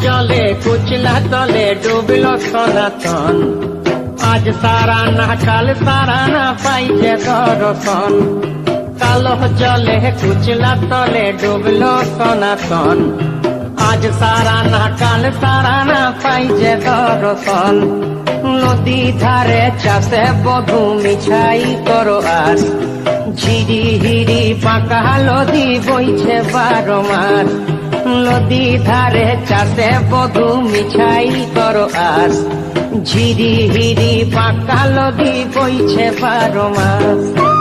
জলে কুচলা তলে ডুবল সনাতন। আজ তারা না কাল তারা না পাইছে দর্শন। কালো জলে কুচলা তলে ডুবল সনাতন। আজ সারা না কাল সারা না পাইছে দর্শন। নদী ধারে চাষে বধু মিছাই করো আস। ঝিরি হিরি পাকা নদী বইছে 12 মাস। নদী ধারে চাষে বধু মিছাই করো আস। ঝিরি হিরি পাকা নদী বইছে 12 মাস।